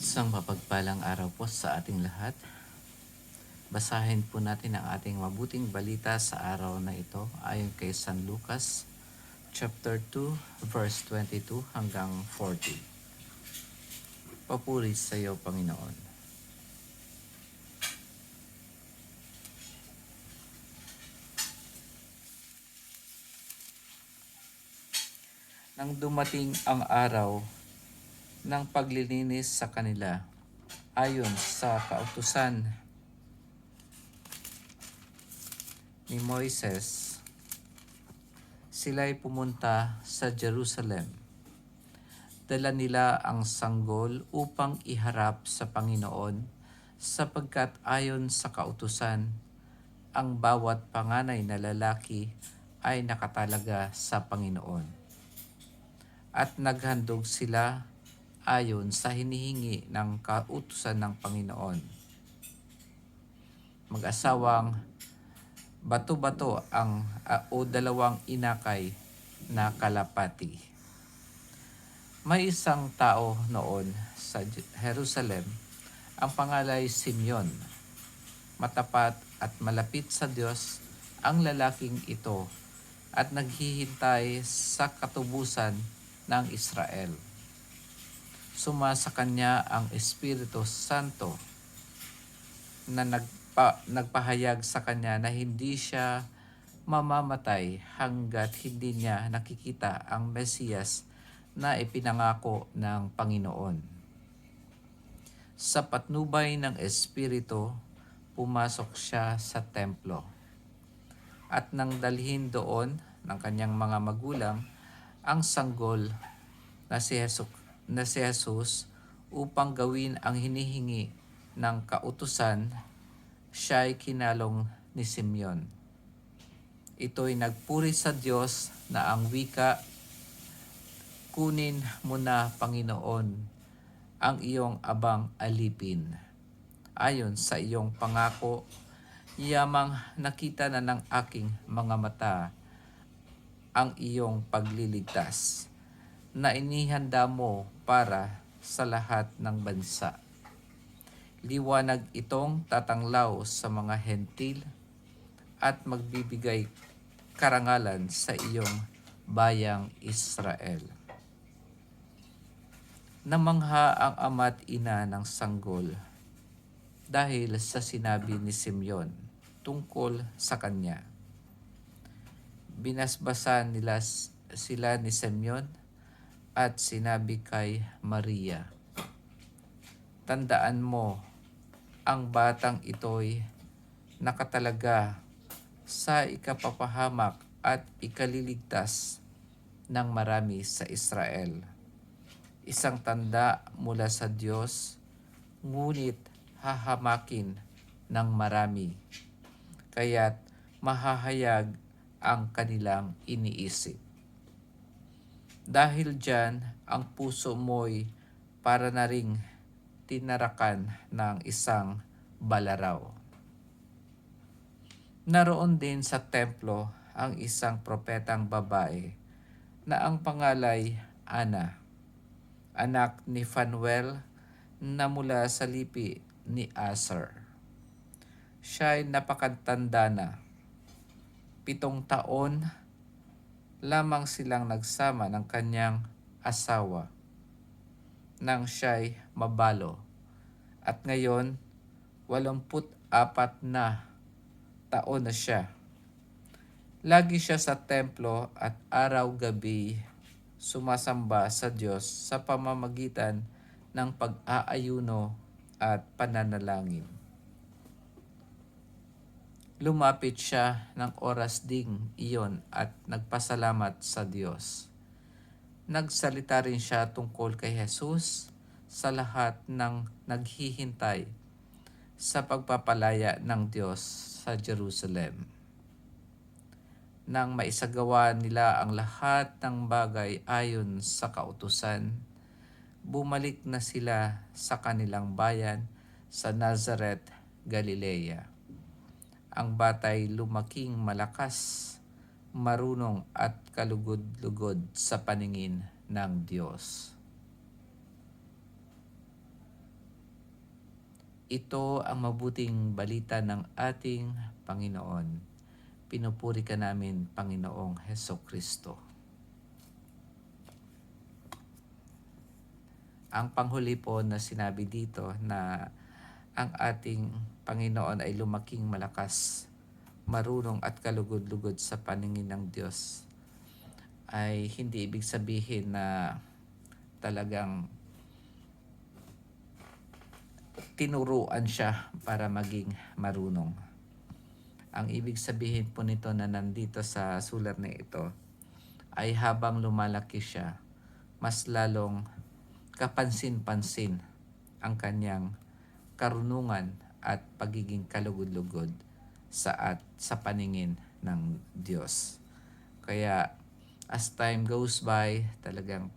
Isang mapagpalang araw po sa ating lahat. Basahin po natin ang ating mabuting balita sa araw na ito ayon kay San Lucas, chapter 2, verse 22 hanggang 40. Papuri sa iyo, Panginoon. Nang dumating ang araw ng paglilinis sa kanila, ayon sa kautusan ni Moises, sila'y pumunta sa Jerusalem. Dala nila ang sanggol upang iharap sa Panginoon, sapagkat ayon sa kautusan, ang bawat panganay na lalaki ay nakatalaga sa Panginoon. At naghandog sila ayon sa hinihingi ng kautusan ng Panginoon. Mag-asawang bato-bato o dalawang inakay na kalapati. May isang tao noon sa Jerusalem, ang pangalay Simeon. Matapat at malapit sa Diyos ang lalaking ito at naghihintay sa katubusan ng Israel. Sumasa kanya ang Espiritu Santo na nagpahayag sa kanya na hindi siya mamamatay hanggat hindi niya nakikita ang Mesiyas na ipinangako ng Panginoon. Sa patnubay ng Espiritu, pumasok siya sa templo. At nang dalhin doon ng kanyang mga magulang ang sanggol na si Jesus upang gawin ang hinihingi ng kautusan, siya'y kinalong ni Simeon. Ito'y nagpuri sa Diyos na ang wika, "Kunin mo na, Panginoon, ang iyong abang alipin. Ayon sa iyong pangako, yamang nakita na ng aking mga mata ang iyong pagliligtas na inihanda mo para sa lahat ng bansa. Liwanag itong tatanglaw sa mga hentil at magbibigay karangalan sa iyong bayang Israel." Namangha ang ama't ina ng sanggol dahil sa sinabi ni Simeon tungkol sa kanya. Binasbasan nila sila ni Simeon at sinabi kay Maria, "Tandaan mo, ang batang ito'y nakatalaga sa ikapapahamak at ikaliligtas ng marami sa Israel. Isang tanda mula sa Diyos, ngunit hahamakin ng marami, kaya't mahahayag ang kanilang iniisip. Dahil diyan, ang puso mo'y para na ring tinarakan ng isang balaraw." Naroon din sa templo ang isang propetang babae na ang pangalay Ana, anak ni Phanuel na mula sa lipi ni Aser. Siya'y napakatanda na. 7 taon lamang silang nagsama ng kanyang asawa nang siya'y mabalo, at ngayon 84 na taon na siya. Lagi siya sa templo at araw-gabi sumasamba sa Diyos sa pamamagitan ng pag-aayuno at pananalangin. Lumapit siya ng oras ding iyon at nagpasalamat sa Diyos. Nagsalita rin siya tungkol kay Jesus sa lahat ng naghihintay sa pagpapalaya ng Diyos sa Jerusalem. Nang maisagawa nila ang lahat ng bagay ayon sa kautusan, bumalik na sila sa kanilang bayan sa Nazareth, Galilea. Ang batay lumaking malakas, marunong at kalugod-lugod sa paningin ng Diyos. Ito ang mabuting balita ng ating Panginoon. Pinupuri ka namin, Panginoong Hesukristo. Ang panghuli po na sinabi dito na ang ating Panginoon ay lumaking malakas, marunong at kalugod-lugod sa paningin ng Diyos, ay hindi ibig sabihin na talagang tinuruan siya para maging marunong. Ang ibig sabihin po nito na nandito sa sulat na ito ay habang lumalaki siya, mas lalong kapansin-pansin ang kanyang karunungan at pagiging kalugod-lugod sa paningin ng Diyos. Kaya as time goes by, talagang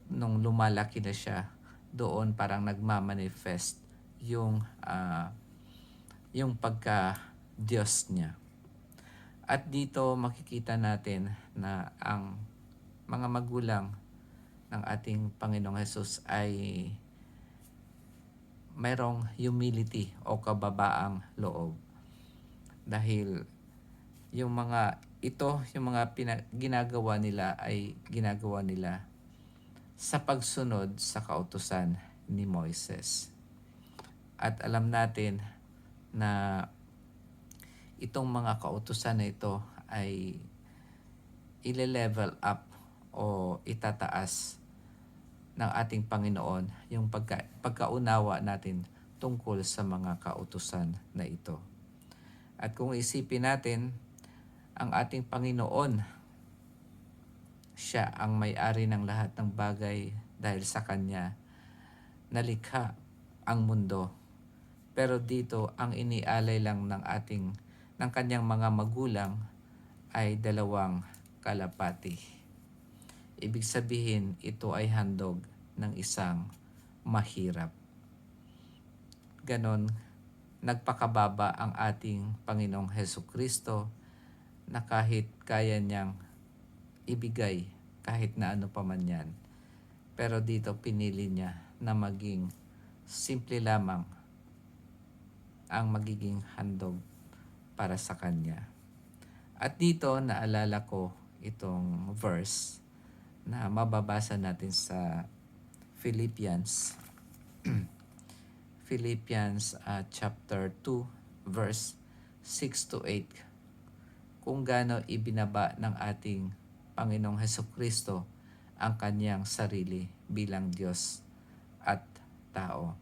nung lumalaki na siya, doon parang nagmamanifest yung pagka-Diyos niya. At dito makikita natin na ang mga magulang ng ating Panginoong Hesus ay mayroong humility o kababaang loob. Dahil yung mga ginagawa nila ay ginagawa nila sa pagsunod sa kautusan ni Moises. At alam natin na itong mga kautusan na ito ay ile-level up o itataas ng ating Panginoon yung pagkaunawa natin tungkol sa mga kautusan na ito. At kung isipin natin, ang ating Panginoon, siya ang may-ari ng lahat ng bagay dahil sa Kanya nalikha ang mundo. Pero dito, ang inialay lang ng kanyang mga magulang ay 2 kalapati. Ibig sabihin, ito ay handog ng isang mahirap. Ganon, nagpakababa ang ating Panginoong Hesukristo na kahit kaya niyang ibigay kahit na ano pa man yan. Pero dito pinili niya na maging simple lamang ang magiging handog para sa Kanya. At dito naalala ko itong verse na mababasa natin sa Philippians. Philippians chapter 2 verse 6 to 8. Kung gaano ibinaba ng ating Panginoong Hesukristo ang kanyang sarili bilang Diyos at tao.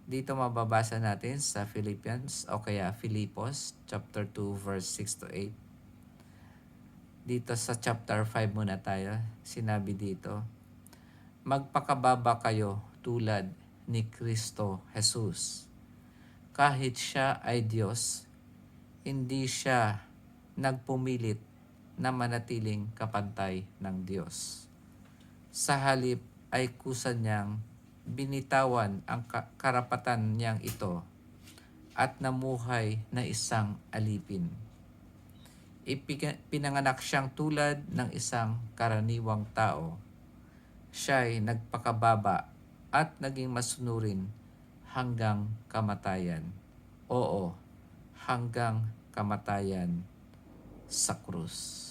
Dito mababasa natin sa Philippians o kaya Filipos chapter 2 verse 6 to 8. Dito sa chapter 5 muna tayo, sinabi dito, magpakababa kayo tulad ni Kristo Jesus. Kahit siya ay Diyos, hindi siya nagpumilit na manatiling kapantay ng Diyos. Sa halip ay kusa niyang binitawan ang karapatan niyang ito at namuhay na isang alipin. Pinanganak siyang tulad ng isang karaniwang tao. Siya'y nagpakababa at naging masunurin hanggang kamatayan. Oo, hanggang kamatayan sa krus.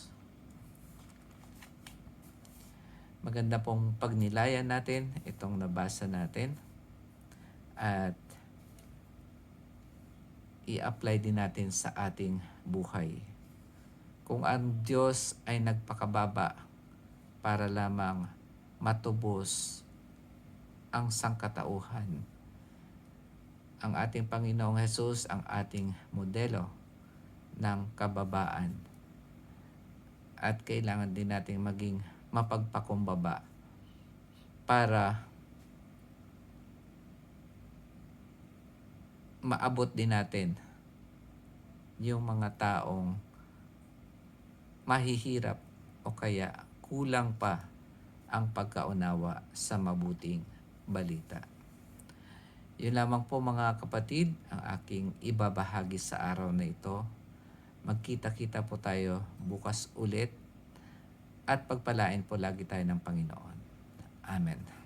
Maganda pong pagnilayan natin itong nabasa natin at i-apply din natin sa ating buhay. Kung ang Diyos ay nagpakababa para lamang matubos ang sangkatauhan, ang ating Panginoong Hesus ang ating modelo ng kababaan. At kailangan din natin maging mapagpakumbaba para maabot din natin yung mga taong mahihirap o kaya kulang pa ang pagkaunawa sa mabuting balita. Yun lamang po mga kapatid ang aking ibabahagi sa araw na ito. Magkita-kita po tayo bukas ulit at pagpalain po lagi tayo ng Panginoon. Amen.